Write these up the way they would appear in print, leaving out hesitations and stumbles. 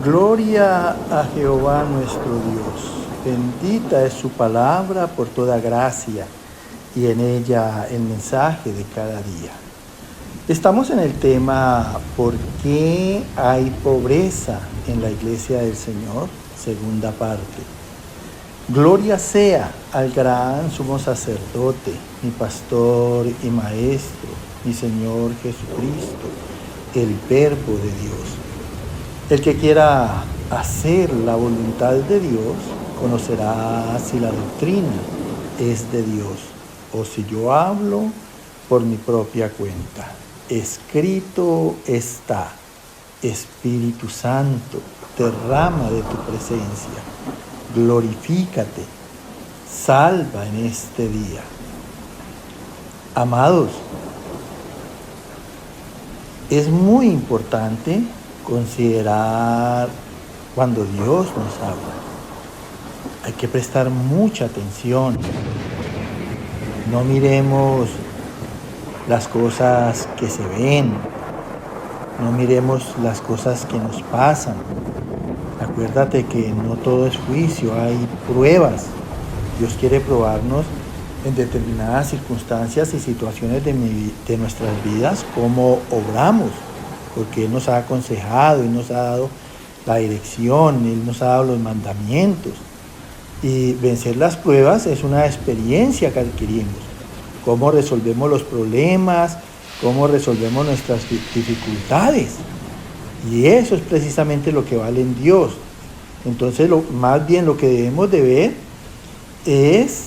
Gloria a Jehová nuestro Dios. Bendita es su palabra por toda gracia y en ella el mensaje de cada día. Estamos en el tema ¿por qué hay pobreza en la iglesia del Señor? Segunda parte. Gloria sea al gran sumo sacerdote, mi pastor y maestro, mi Señor Jesucristo, el Verbo de Dios. El que quiera hacer la voluntad de Dios conocerá si la doctrina es de Dios o si yo hablo por mi propia cuenta. Escrito está: Espíritu Santo, derrama de tu presencia, glorifícate, salva en este día. Amados, es muy importante considerar cuando Dios nos habla. Hay que prestar mucha atención. No miremos las cosas que se ven. No miremos las cosas que nos pasan. Acuérdate que no todo es juicio, hay pruebas. Dios quiere probarnos en determinadas circunstancias y situaciones de nuestras vidas cómo obramos. Porque Él nos ha aconsejado, Él nos ha dado la dirección, Él nos ha dado los mandamientos. Y vencer las pruebas es una experiencia que adquirimos. Cómo resolvemos los problemas, cómo resolvemos nuestras dificultades. Y eso es precisamente lo que vale en Dios. Entonces, más bien lo que debemos de ver es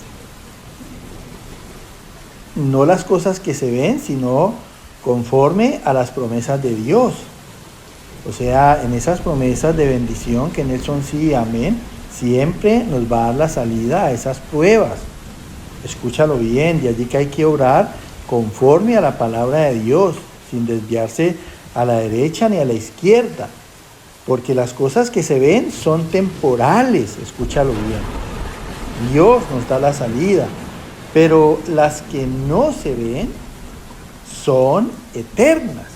no las cosas que se ven, sino conforme a las promesas de Dios. O sea, en esas promesas de bendición que en Él son sí y amén, siempre nos va a dar la salida a esas pruebas. Escúchalo bien, de allí que hay que orar conforme a la palabra de Dios, sin desviarse a la derecha ni a la izquierda, porque las cosas que se ven son temporales, escúchalo bien. Dios nos da la salida, pero las que no se ven son eternas.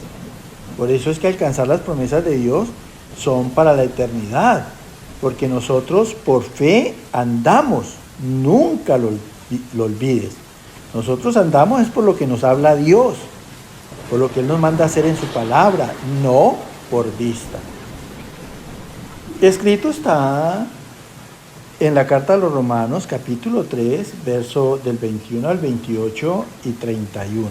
Por eso es que alcanzar las promesas de Dios son para la eternidad, porque nosotros por fe andamos, nunca lo olvides. Nosotros andamos es por lo que nos habla Dios, por lo que Él nos manda hacer en su palabra, no por vista. Escrito está en la carta a los Romanos, capítulo 3, verso del 21 al 28 y 31.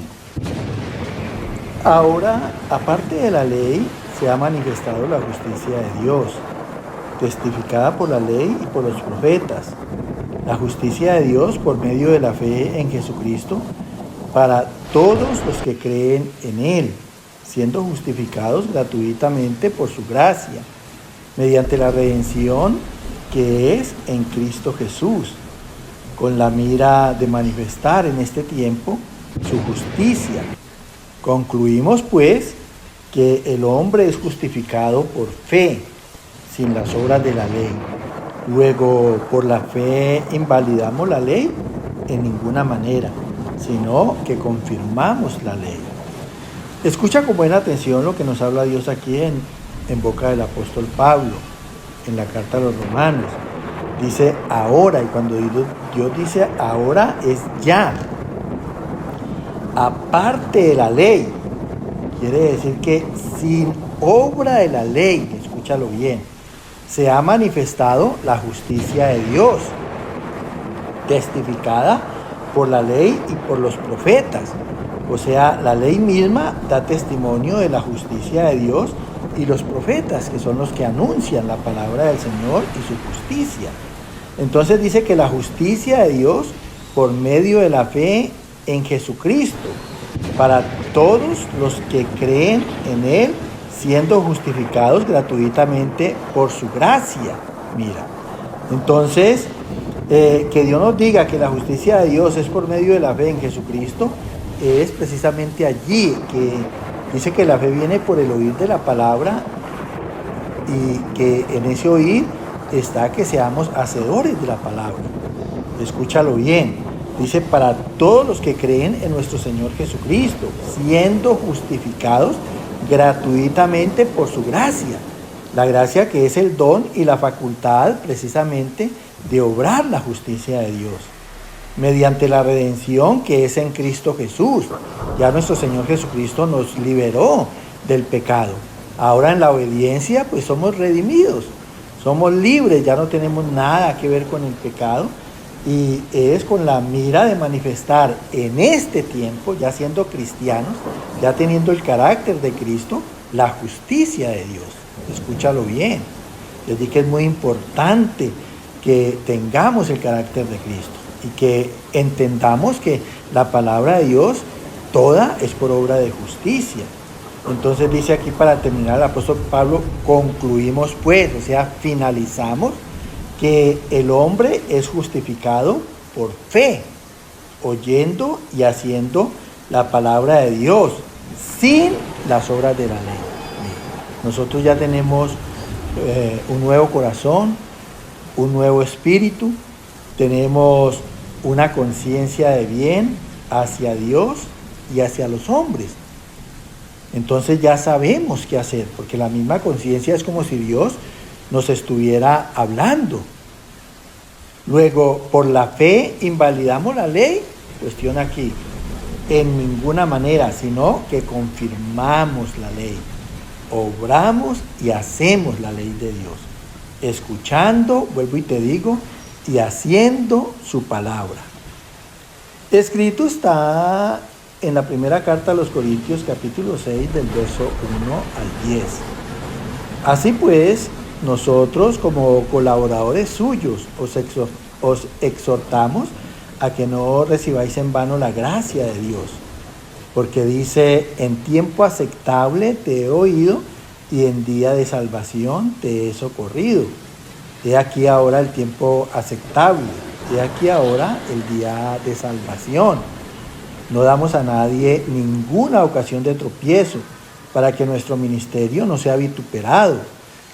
Ahora, aparte de la ley, se ha manifestado la justicia de Dios, testificada por la ley y por los profetas. La justicia de Dios por medio de la fe en Jesucristo para todos los que creen en Él, siendo justificados gratuitamente por su gracia, mediante la redención que es en Cristo Jesús, con la mira de manifestar en este tiempo su justicia. Concluimos, pues, que el hombre es justificado por fe, sin las obras de la ley. Luego, por la fe invalidamos la ley en ninguna manera, sino que confirmamos la ley. Escucha con buena atención lo que nos habla Dios aquí en boca del apóstol Pablo, en la carta a los Romanos. Dice ahora, y cuando Dios dice ahora es ya. Aparte de la ley, quiere decir que sin obra de la ley, escúchalo bien, se ha manifestado la justicia de Dios, testificada por la ley y por los profetas. O sea, la ley misma da testimonio de la justicia de Dios y los profetas, que son los que anuncian la palabra del Señor y su justicia. Entonces dice que la justicia de Dios por medio de la fe en Jesucristo, para todos los que creen en Él, siendo justificados gratuitamente por su gracia. Mira, entonces, que Dios nos diga que la justicia de Dios es por medio de la fe en Jesucristo, es precisamente allí que dice que la fe viene por el oír de la palabra y que en ese oír está que seamos hacedores de la palabra. Escúchalo bien. Dice, para todos los que creen en nuestro Señor Jesucristo, siendo justificados gratuitamente por su gracia. La gracia que es el don y la facultad precisamente de obrar la justicia de Dios, mediante la redención que es en Cristo Jesús. Ya nuestro Señor Jesucristo nos liberó del pecado. Ahora en la obediencia pues somos redimidos, somos libres, ya no tenemos nada que ver con el pecado, y es con la mira de manifestar en este tiempo, ya siendo cristianos, ya teniendo el carácter de Cristo, la justicia de Dios. Escúchalo bien. Les dije que es muy importante que tengamos el carácter de Cristo y que entendamos que la palabra de Dios toda es por obra de justicia. Entonces dice aquí, para terminar, el apóstol Pablo: concluimos pues, o sea, finalizamos, que el hombre es justificado por fe, oyendo y haciendo la palabra de Dios, sin las obras de la ley. Nosotros ya tenemos un nuevo corazón, un nuevo espíritu, tenemos una conciencia de bien hacia Dios y hacia los hombres. Entonces ya sabemos qué hacer, porque la misma conciencia es como si Dios nos estuviera hablando. Luego, por la fe invalidamos la ley. Cuestión aquí: en ninguna manera, sino que confirmamos la ley, obramos y hacemos la ley de Dios, escuchando, vuelvo y te digo, y haciendo su palabra. Escrito está en la primera carta a los Corintios, capítulo 6, del verso 1 al 10. Así pues, nosotros como colaboradores suyos os exhortamos a que no recibáis en vano la gracia de Dios, porque dice: en tiempo aceptable te he oído y en día de salvación te he socorrido. He aquí ahora el tiempo aceptable, he aquí ahora el día de salvación. No damos a nadie ninguna ocasión de tropiezo, para que nuestro ministerio no sea vituperado.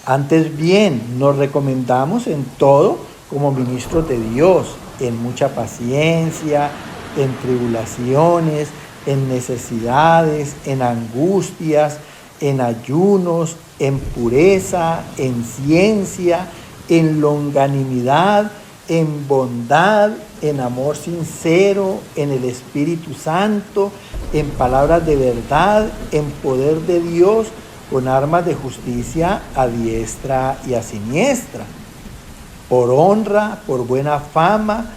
Antes bien, nos recomendamos en todo como ministros de Dios, en mucha paciencia, en tribulaciones, en necesidades, en angustias, en ayunos, en pureza, en ciencia, en longanimidad, en bondad, en amor sincero, en el Espíritu Santo, en palabras de verdad, en poder de Dios, con armas de justicia a diestra y a siniestra, por honra, por buena fama,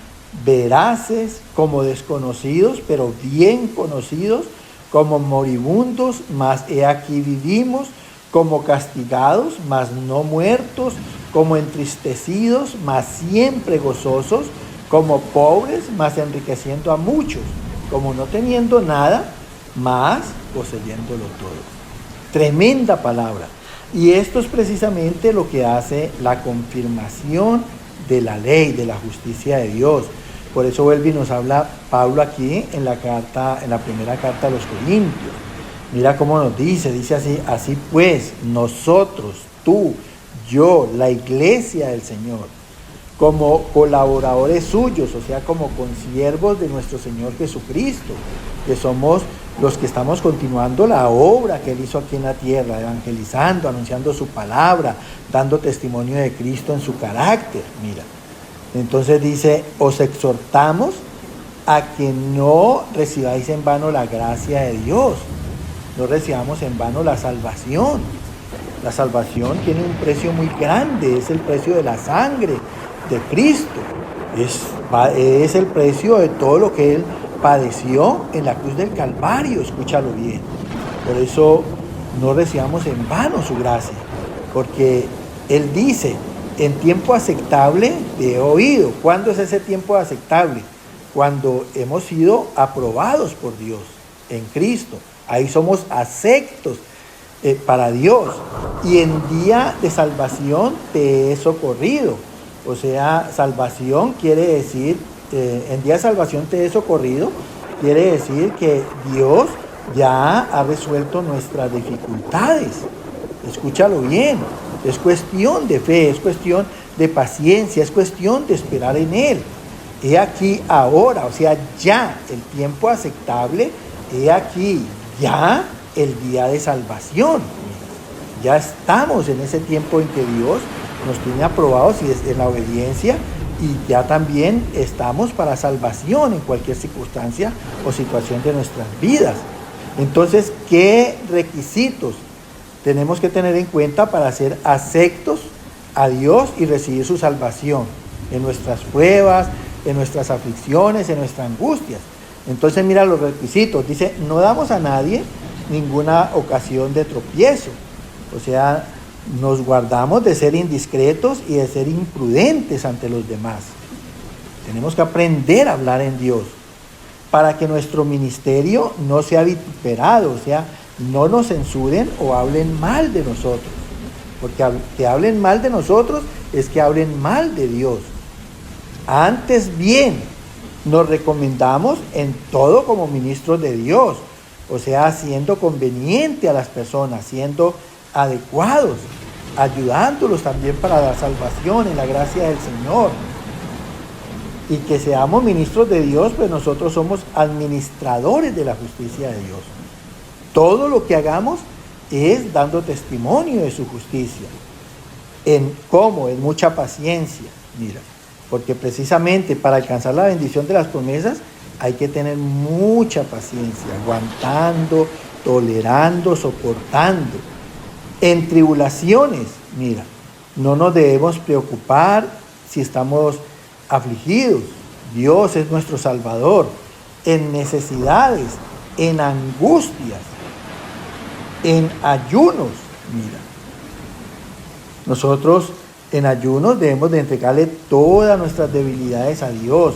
veraces, como desconocidos, pero bien conocidos, como moribundos, mas he aquí vivimos, como castigados, mas no muertos, como entristecidos, mas siempre gozosos, como pobres, mas enriqueciendo a muchos, como no teniendo nada, mas poseyéndolo todo. Tremenda palabra. Y esto es precisamente lo que hace la confirmación de la ley, de la justicia de Dios. Por eso vuelve y nos habla Pablo aquí en la primera carta a los Corintios. Mira cómo nos dice así: así pues, nosotros, tú, yo, la iglesia del Señor, como colaboradores suyos, o sea, como consiervos de nuestro Señor Jesucristo, que somos los que estamos continuando la obra que Él hizo aquí en la tierra, evangelizando, anunciando su palabra, dando testimonio de Cristo en su carácter. Mira, entonces dice: os exhortamos a que no recibáis en vano la gracia de Dios, no recibamos en vano la salvación. La salvación tiene un precio muy grande, es el precio de la sangre de Cristo, es el precio de todo lo que Él padeció en la cruz del Calvario. Escúchalo bien. Por eso no recibamos en vano su gracia, porque Él dice: en tiempo aceptable te he oído. ¿Cuándo es ese tiempo aceptable? Cuando hemos sido aprobados por Dios en Cristo. Ahí somos aceptos para Dios. Y en día de salvación te he socorrido. O sea, salvación quiere decir, en día de salvación te he socorrido, quiere decir que Dios ya ha resuelto nuestras dificultades. Escúchalo bien. Es cuestión de fe, es cuestión de paciencia, es cuestión de esperar en Él. He aquí ahora, o sea, ya el tiempo aceptable, he aquí ya el día de salvación. Ya estamos en ese tiempo en que Dios nos tiene aprobados y es en la obediencia, y ya también estamos para salvación en cualquier circunstancia o situación de nuestras vidas. Entonces, ¿qué requisitos tenemos que tener en cuenta para ser aceptos a Dios y recibir su salvación en nuestras pruebas, en nuestras aflicciones, en nuestras angustias? Entonces mira los requisitos. Dice, no damos a nadie ninguna ocasión de tropiezo. O sea, nos guardamos de ser indiscretos y de ser imprudentes ante los demás. Tenemos que aprender a hablar en Dios para que nuestro ministerio no sea vituperado, o sea, no nos censuren o hablen mal de nosotros. Porque que hablen mal de nosotros es que hablen mal de Dios. Antes bien, nos recomendamos en todo como ministros de Dios, o sea, siendo conveniente a las personas, siendo adecuados, ayudándolos también para la salvación en la gracia del Señor. Y que seamos ministros de Dios, pues nosotros somos administradores de la justicia de Dios. Todo lo que hagamos es dando testimonio de su justicia. ¿En cómo? En mucha paciencia. Mira, porque precisamente para alcanzar la bendición de las promesas hay que tener mucha paciencia, aguantando, tolerando, soportando. En tribulaciones, mira, no nos debemos preocupar si estamos afligidos. Dios es nuestro Salvador. En necesidades, en angustias, en ayunos, mira. Nosotros en ayunos debemos de entregarle todas nuestras debilidades a Dios.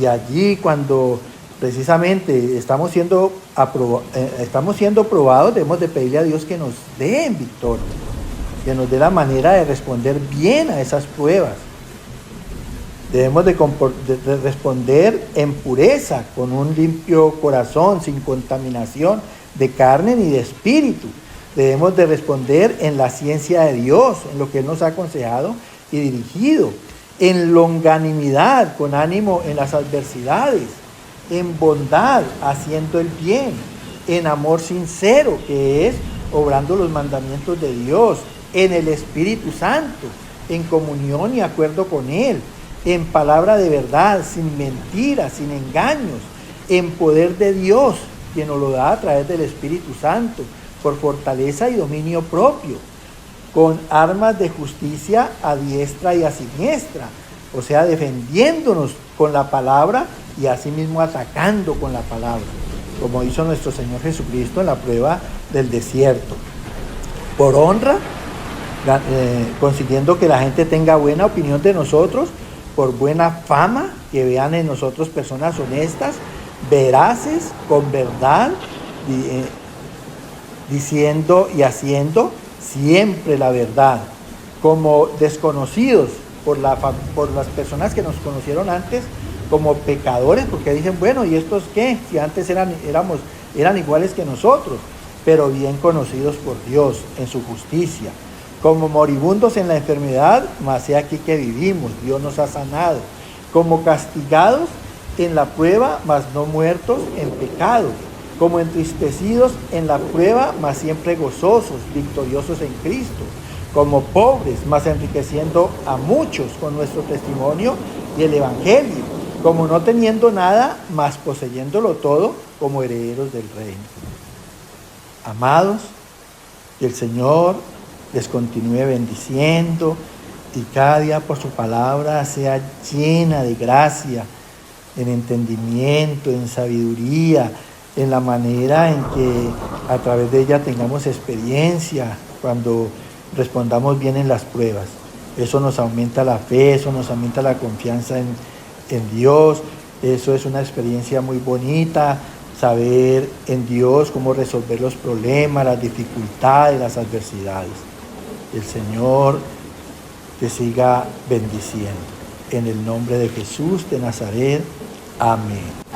Y allí cuando precisamente estamos siendo probados, debemos de pedirle a Dios que nos dé en victoria, que nos dé la manera de responder bien a esas pruebas. Debemos de responder en pureza, con un limpio corazón, sin contaminación de carne ni de espíritu. Debemos de responder en la ciencia de Dios, en lo que Él nos ha aconsejado y dirigido, en longanimidad, con ánimo en las adversidades, en bondad, haciendo el bien, en amor sincero, que es obrando los mandamientos de Dios, en el Espíritu Santo, en comunión y acuerdo con Él, en palabra de verdad, sin mentiras, sin engaños, en poder de Dios, quien nos lo da a través del Espíritu Santo, por fortaleza y dominio propio, con armas de justicia a diestra y a siniestra, o sea, defendiéndonos con la palabra y asimismo atacando con la palabra, como hizo nuestro Señor Jesucristo en la prueba del desierto. Por honra, consiguiendo que la gente tenga buena opinión de nosotros, por buena fama, que vean en nosotros personas honestas, veraces, con verdad, diciendo y haciendo siempre la verdad, como desconocidos por las personas que nos conocieron antes como pecadores, porque dicen, bueno, ¿y estos qué? Si antes eran iguales que nosotros, pero bien conocidos por Dios en su justicia, como moribundos en la enfermedad, mas he aquí que vivimos, Dios nos ha sanado, como castigados en la prueba, mas no muertos en pecado, como entristecidos en la prueba, mas siempre gozosos, victoriosos en Cristo, como pobres, mas enriqueciendo a muchos con nuestro testimonio y el Evangelio, como no teniendo nada, mas poseyéndolo todo, como herederos del reino. Amados, que el Señor les continúe bendiciendo y cada día por su palabra sea llena de gracia, en entendimiento, en sabiduría, en la manera en que a través de ella tengamos experiencia cuando respondamos bien en las pruebas. Eso nos aumenta la fe, eso nos aumenta la confianza en Dios. Eso es una experiencia muy bonita, saber en Dios cómo resolver los problemas, las dificultades, las adversidades. El Señor te siga bendiciendo. En el nombre de Jesús de Nazaret. Amén.